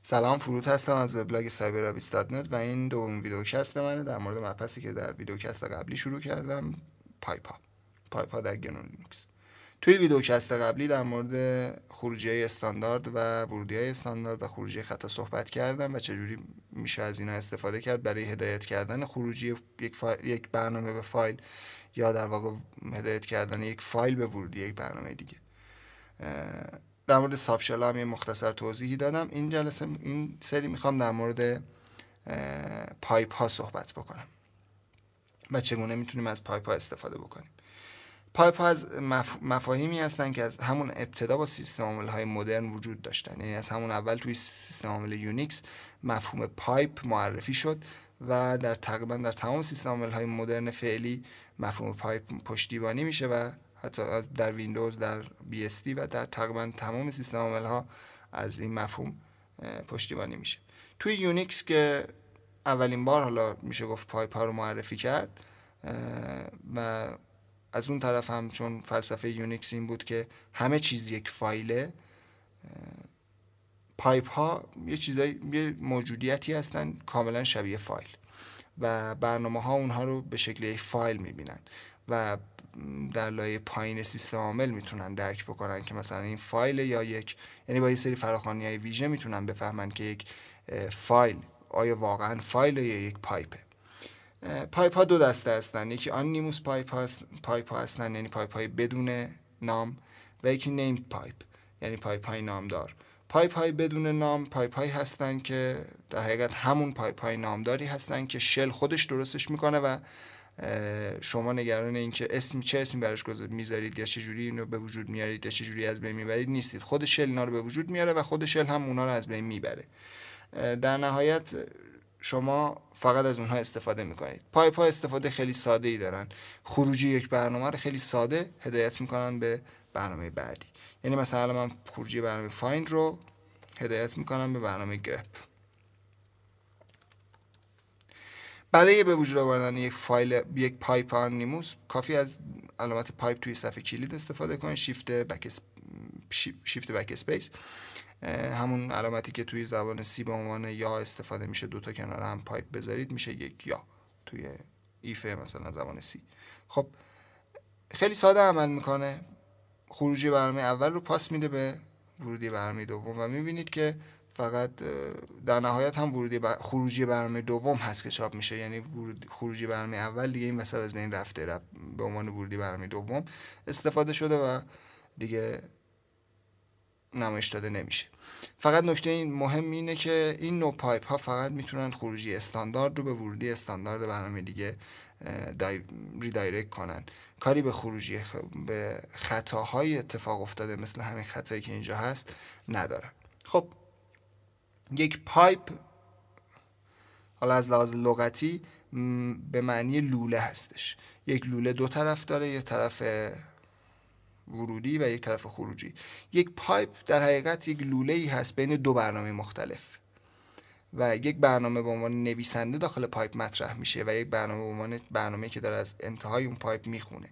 سلام، فرود هستم از وبلاگ cyberrabbits.net و این دومین ویدیوکست منه در مورد مبحثی که در ویدیوکست قبلی شروع کردم. پایپا در گنو لینوکس. توی ویدیوکست قبلی در مورد خروجی‌های استاندارد و ورودی‌های استاندارد و خروجی خطا صحبت کردم و چجوری میشه از اینا استفاده کرد برای هدایت کردن خروجی یک برنامه به فایل، یا در واقع هدایت کردن یک فایل به ورودی یک برنامه دیگه. در مورد سابشل هم یه مختصر توضیحی دادم. این سری میخوام در مورد پایپ ها صحبت بکنم و چگونه میتونیم از پایپ ها استفاده بکنیم. پایپ ها از مفاهیمی هستن که از همون ابتدا با سیستم عامل های مدرن وجود داشتن. یعنی از همون اول توی سیستم عامل یونیکس مفهوم پایپ معرفی شد و تقریبا در تمام سیستم عامل های مدرن فعلی مفهوم پایپ پشتیبانی میشه و حتی در ویندوز، در BSD و در تقریبا تمام سیستم عامل ها از این مفهوم پشتیبانی میشه. توی یونیکس که اولین بار حالا میشه گفت پایپ ها رو معرفی کرد و از اون طرف هم چون فلسفه یونیکس این بود که همه چیز یک فایله، پایپ ها یه موجودیتی هستن کاملا شبیه فایل و برنامه ها اونها رو به شکل یک فایل میبینن و در لایه پایین سیستم عامل میتونن درک بکنن که مثلا این فایل یا یعنی با یه سری فراخوانی‌های ویژه میتونن بفهمن که یک فایل آیا واقعا فایل یا یک پایپه. پایپ ها دو دسته هستن، یکی آنونیموس پایپ ها هستن، یعنی پایپ های بدون نام، و یکی نیمد پایپ، یعنی پایپ های نامدار. پایپ های بدون نام پایپ هایی هستن که در حقیقت همون پایپ های نامداری هستن که شل خودش درستش میکنه و شما نگران این که چه اسمی براش میذارید یا چه جوری اینو به وجود میارید یا چه جوری از بین میبرید نیستید. خود شل اینا رو به وجود میاره و خود شل هم اونا رو از بین میبره. در نهایت شما فقط از اونها استفاده میکنید. پایپ ها استفاده خیلی ساده ای دارن. خروجی یک برنامه رو خیلی ساده هدایت میکنن به برنامه بعدی. یعنی مثلا من خروجی برنامه فایند رو هدایت میکنم به برنامه گرپ. برای به وجود آوردن یک پایپ آنونیموس کافی از علامت پایپ توی صفحه کلید استفاده کنید، شیفت بک اسپیس، همون علامتی که توی زبان سی به عنوان یا استفاده میشه، دوتا کنار هم پایپ بذارید میشه یک یا توی ایف مثلا زبان سی. خب خیلی ساده عمل میکنه. خروجی برنامه اول رو پاس میده به ورودی برنامه دوم و میبینید که فقط در نهایت هم خروجی برنامه دوم هست که چاپ میشه، یعنی خروجی برنامه اول دیگه این وسط از بین رفته، به عنوان ورودی برنامه دوم استفاده شده و دیگه نمایش داده نمیشه. فقط نکته این مهم اینه که این نوع پایپ ها فقط میتونن خروجی استاندارد رو به ورودی استاندارد برنامه دیگه ریدایرکت کنن. کاری به خروجی به خطاهای اتفاق افتاده مثل همین خطایی که اینجا هست ندارن. خب یک پایپ حالا از لحاظ لغتی به معنی لوله هستش. یک لوله دو طرف داره، یک طرف ورودی و یک طرف خروجی. یک پایپ در حقیقت یک لوله ای هست بین دو برنامه مختلف و یک برنامه به عنوان نویسنده داخل پایپ مطرح میشه و یک برنامه به عنوان برنامه که داره از انتهای اون پایپ میخونه.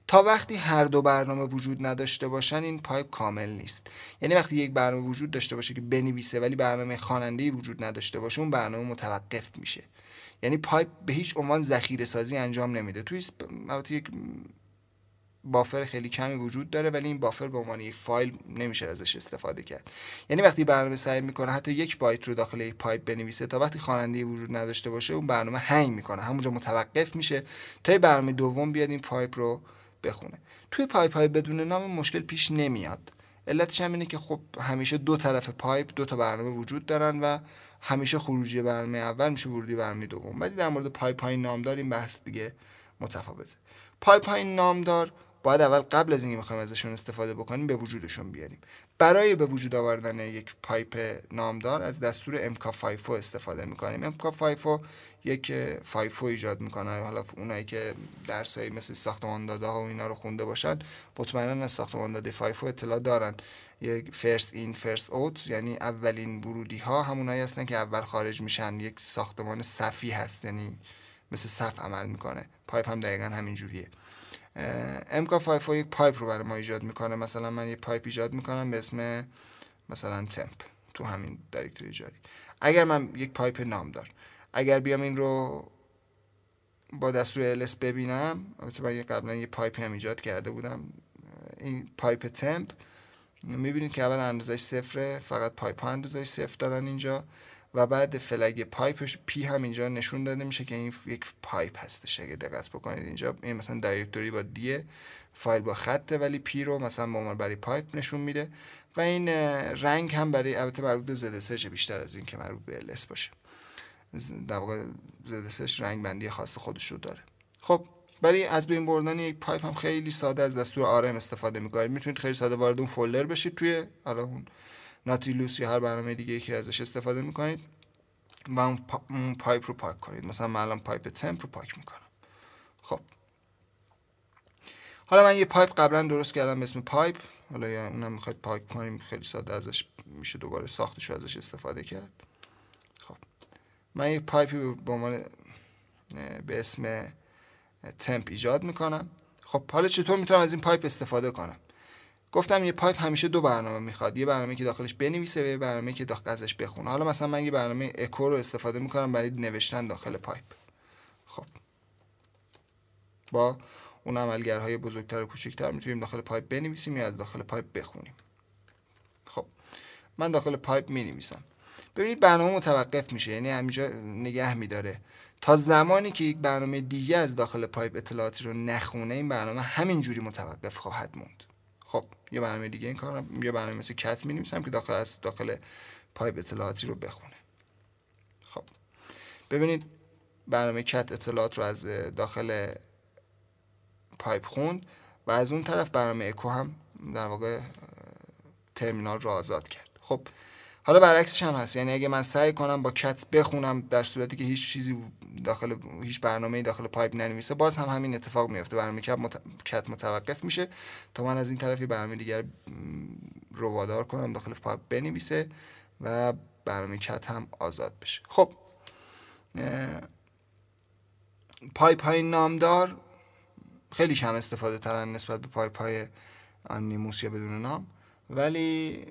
تا وقتی هر دو برنامه وجود نداشته باشن این پایپ کامل نیست. یعنی وقتی یک برنامه وجود داشته باشه که بنویسه ولی برنامه خواننده‌ای وجود نداشته باشه اون برنامه متوقف میشه. یعنی پایپ به هیچ عنوان ذخیره سازی انجام نمیده. توی یک بافر خیلی کمی وجود داره ولی این بافر به عنوان یک فایل نمیشه ازش استفاده کرد. یعنی وقتی برنامه سعی میکنه حتی یک بایت رو داخل یک پایپ بنویسه، تا وقتی خواننده وجود نداشته باشه اون برنامه هنگ میکنه، همونجا متوقف میشه تا برنامه دوم بیاد این پایپ رو بخونه. توی پایپ های بدون نام مشکل پیش نمیاد. علتش هم اینه که خب همیشه دو طرف پایپ دو تا برنامه وجود دارن و همیشه خروجی برنامه اول میشه ورودی برنامه دوم. ولی در مورد پایپ های نامدار این بحث دیگه متفاوته. پایپ های نامدار باید اول قبل از اینکه بخوایم ازشون استفاده بکنیم به وجودشون بیاریم. برای به وجود آوردن یک پایپ نامدار از دستور MK5 استفاده میکنیم. MK5 یک فایفو ایجاد میکنه. حالا اونایی که درسایی مثل ساختمان داده ها و اینا رو خونده باشن مطمئنا از ساختمان داده فایفو اطلاع دارن. یک فرست این فرست اوت، یعنی اولین ورودی ها همونایی هستن که اول خارج میشن. یک ساختمان صفی هست، یعنی مثل صف عمل میکنه. پایپ هم دقیقا همین جوریه. MK5 یک پایپ رو برای ما ایجاد میکنه. مثلا من یک پایپ ایجاد میکنم به اسم مثلا تمپ تو همین دایرکتوری جاری. اگر من یک پایپ نامدار، اگر بیام این رو با دستور ls ببینم، البته من قبلا یه پایپی هم ایجاد کرده بودم، این پایپ تمپ، میبینید که اول اندازه‌اش صفره، فقط پایپ ها اندازه‌اش صفر دارن اینجا، و بعد فلگ پایپش پی هم اینجا نشون داده میشه که این یک پایپ هستش. اگه دقت بکنید اینجا این مثلا دایرکتوری با دیه، فایل با خطه، ولی پی رو مثلا به عنوان برای پایپ نشون میده. و این رنگ هم برای البته مربوط به ZSH بیشتر از این که مربوط به ls باشه. در واقع ZSH رنگ بندی خاص خودش رو داره. خب برای از بین بردن یک پایپ هم خیلی ساده از دستور rm استفاده میکنید. میتونید خیلی ساده وارد اون فولدر بشید توی حالا اون ناتیلوس یا هر برنامه دیگه که ازش استفاده میکنید و اون پایپ رو پاک کنید. مثلا من الان پایپ تمپ رو پاک میکنم. خب حالا من یه پایپ قبلا درست کردم به اسم پایپ، حالا یا اونم میخواید پاک کنیم، خیلی ساده ازش میشه دوباره ساختش رو ازش استفاده کرد. خب من یه پایپی به عنوان به اسم تمپ ایجاد میکنم. خب حالا چطور میتونم از این پایپ استفاده کنم؟ گفتم یه پایپ همیشه دو برنامه میخواد، یه برنامه که داخلش بنویسه و یه برنامه که ازش بخونه. حالا مثلا من یه برنامه اکو رو استفاده میکنم برای نوشتن داخل پایپ. خب با اون عملگرهای بزرگتر و کوچکتر میتونیم داخل پایپ بنویسیم یا از داخل پایپ بخونیم. خب من داخل پایپ مینویسم. ببینید برنامه متوقف میشه، یعنی همینجا نگه میداره تا زمانی که یک برنامه دیگه از داخل پایپ اطلاعاتی رو نخونه، این برنامه همینجوری متوقف خواهد موند. خب یه برنامه دیگه این کار، یه برنامه مثل کت می‌نویسم که داخل پایپ اطلاعاتی رو بخونه. خب ببینید برنامه کت اطلاعات رو از داخل پایپ خوند و از اون طرف برنامه اکو هم در واقع ترمینال رو آزاد کرد. خب حالا برعکسش هم هست، یعنی اگه من سعی کنم با کت بخونم در صورتی که هیچ برنامه‌ای داخل پایپ ننویسه، باز هم همین اتفاق میفته، برنامه کت متوقف میشه تا من از این طرف برنامه دیگر رو وادار کنم داخل پایپ بنویسه و برنامه کت هم آزاد بشه. خب پایپ های نامدار خیلی کم استفاده ترن نسبت به پایپ های آنیموس یا بدون نام، ولی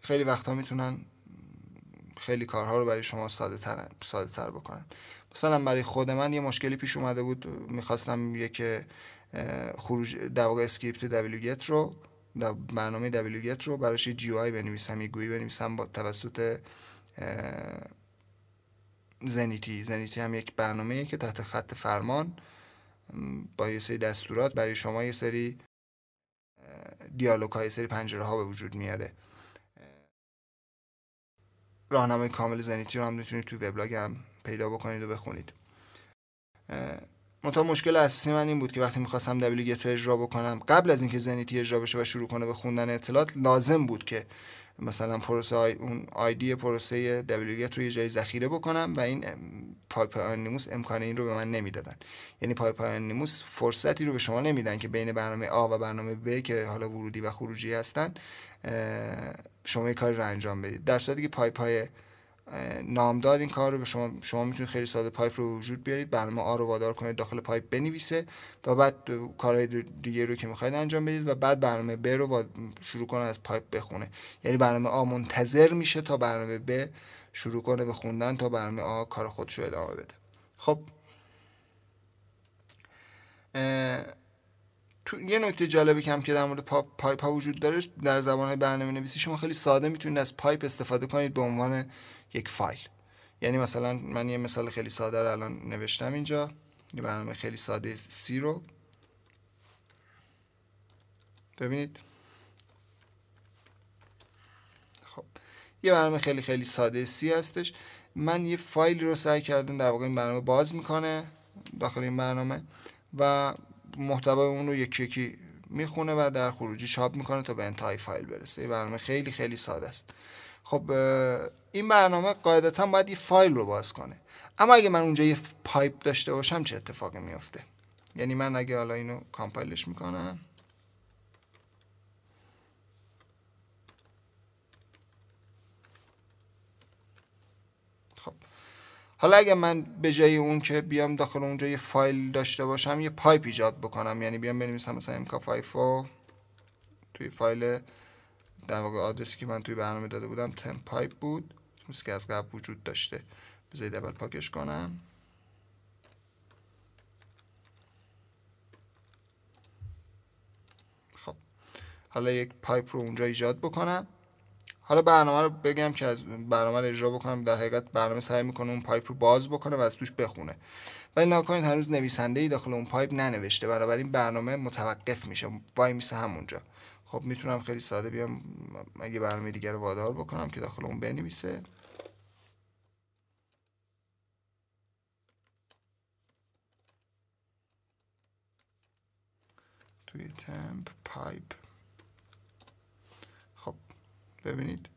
خیلی وقتا میتونن خیلی کارها رو برای شما ساده تر بکنن. مثلا برای خود من یه مشکلی پیش اومده بود، میخواستم یک خروج در واقع اسکریپت wget رو، برنامه wget رو براش یه GUI بنویسم، یه گویی بنویسم با توسط زنیتی هم یک برنامه‌ایه که تحت خط فرمان با یه سری دستورات برای شما یه سری دیالوگ های، یه سری پنجره ها به وجود میاره. راهنمای کامل زنیتی رو هم میتونید توی وبلاگ هم پیدا بکنید و بخونید. منتها مشکل اساسی من این بود که وقتی می‌خواستم wget رو اجرا بکنم، قبل از اینکه زنیتی اجرا بشه و شروع کنه به خوندن اطلاعات، لازم بود که مثلا اون آیدی پروسه wget رو یه جای ذخیره بکنم و این پایپ آنیموس امکان این رو به من نمیدادن. یعنی پایپ آنیموس فرصتی رو به شما نمیدن که بین برنامه آ و برنامه ب که حالا ورودی و خروجی هستن شما یه کاری رو انجام بدید. در صورتی که پایپ های نامدار این کار رو به شما میتونید خیلی ساده پایپ رو وجود بیارید، برنامه آ رو وادار کنید داخل پایپ بنویسه و بعد کارهای دیگه رو که میخواید انجام بدید و بعد برنامه ب رو شروع کنه از پایپ بخونه. یعنی برنامه آ منتظر میشه تا برنامه ب شروع کنه به خوندن تا برنامه آ کار خودش رو ادامه بده. خب یه نکته جالبی که هم که در مورد پایپ ها وجود داره، در زبان‌های برنامه‌نویسی شما خیلی ساده میتونید از پایپ استفاده کنید به عنوان یک فایل. یعنی مثلا من یه مثال خیلی ساده رو الان نوشتم اینجا، یه برنامه خیلی ساده سی رو ببینید. خب یه برنامه خیلی ساده سی هستش. من یه فایلی رو سعی کردم در واقع این برنامه باز میکنه داخل این برنامه و محتوای اون رو یکی یکی میخونه و در خروجی چاپ میکنه تا به انتهای فایل برسه. یه برنامه خیلی ساده است. خب این برنامه قاعدتا باید یه فایل رو باز کنه، اما اگه من اونجا یه پایپ داشته باشم چه اتفاقی میفته؟ یعنی من اگه حالا اینو کامپایلش میکنم، خب حالا اگه من به جای اون که بیام داخل اونجا یه فایل داشته باشم، یه پایپ ایجاد بکنم، یعنی بیام بنویسم مثلا mk5 توی فایل در واقع آدرسی که من توی برنامه داده بودم temp pipe بود، مثل که از قبل وجود داشته. بذارید اول پاکش کنم. خب حالا یک پایپ رو اونجا ایجاد بکنم. حالا برنامه رو بگم که از برنامه رو اجرا بکنم. در حقیقت برنامه سعی میکنه اون پایپ رو باز بکنه و از توش بخونه، ولی نکنید هنوز نویسنده‌ای داخل اون پایپ ننوشته، بنابراین برنامه متوقف میشه، وای میسه همونجا. خب میتونم خیلی ساده بیام اگه برنامه دیگر رو وادار بکنم که داخل اون بنویسه. توی temp pipe. خب ببینید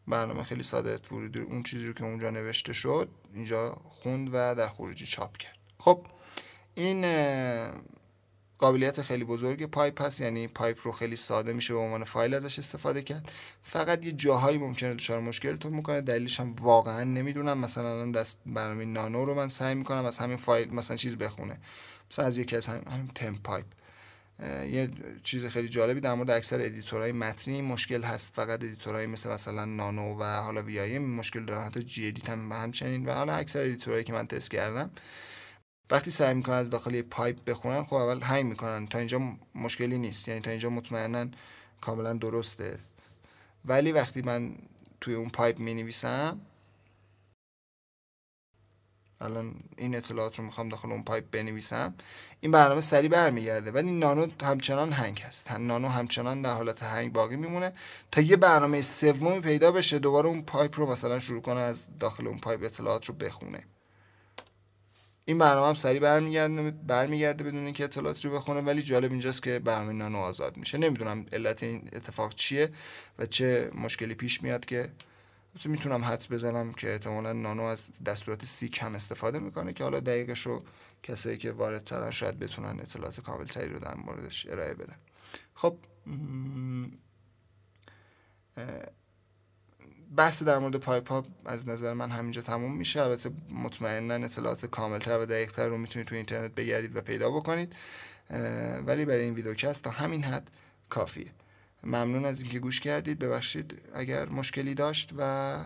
برنامه خیلی ساده ورودی اون چیزی رو که اونجا نوشته شد اینجا خوند و در خروجی چاپ کرد. خب این قابلیت خیلی بزرگ پایپ هست، یعنی پایپ رو خیلی ساده میشه به عنوان فایل ازش استفاده کرد. فقط یه جاهایی ممکنه دچار مشکلتون میکنه، دلیلش هم واقعا نمیدونم. مثلا الان دست برنامه نانو رو من سعی میکنم از همین فایل مثلا چیز بخونه، مثلا از یکی از همین temp پایپ. یه چیز خیلی جالبی در مورد اکثر ادیتورهای متنی مشکل هست، فقط ادیتورهای مثلا نانو و حالا وی آی مشکل دارن، حتی جی ادیت هم همچنین، و حالا اکثر ادیتورهایی که من تست کردم وقتی سعی میکنن از داخل یه پایپ بخونن، خب اول هنگ میکنن. تا اینجا مشکلی نیست، یعنی تا اینجا مطمئنا کاملا درسته، ولی وقتی من توی اون پایپ مینویسم، الان این اطلاعات رو میخوام داخل اون پایپ بنویسم، این برنامه سریع برمیگرده، ولی نانو همچنان هنگ هست. نانو همچنان در حالت هنگ باقی میمونه تا یه برنامه سومی پیدا بشه دوباره اون پایپ رو مثلا شروع کنه از داخل اون پایپ اطلاعات رو بخونه. این برنامه هم سریع برمیگرده بدون اینکه اطلاعات رو بخونه، ولی جالب اینجاست که برنامه نانو آزاد میشه. نمیدونم علت این اتفاق چیه و چه مشکلی پیش میاد، که میتونم حدس بزنم که احتمالاً نانو از دستورات سیک هم استفاده میکنه، که حالا دقیقش رو کسایی که وارد ترن شاید بتونن اطلاعات کامل تری رو در موردش ارائه بدن. خب بحث در مورد پایپ ها از نظر من همینجا تموم میشه. البته مطمئنا اطلاعات کاملتر و دقیقتر رو میتونید تو اینترنت بگردید و پیدا بکنید، ولی برای این ویدیوکست تا همین حد کافیه. ممنون از اینکه گوش کردید. ببخشید اگر مشکلی داشت و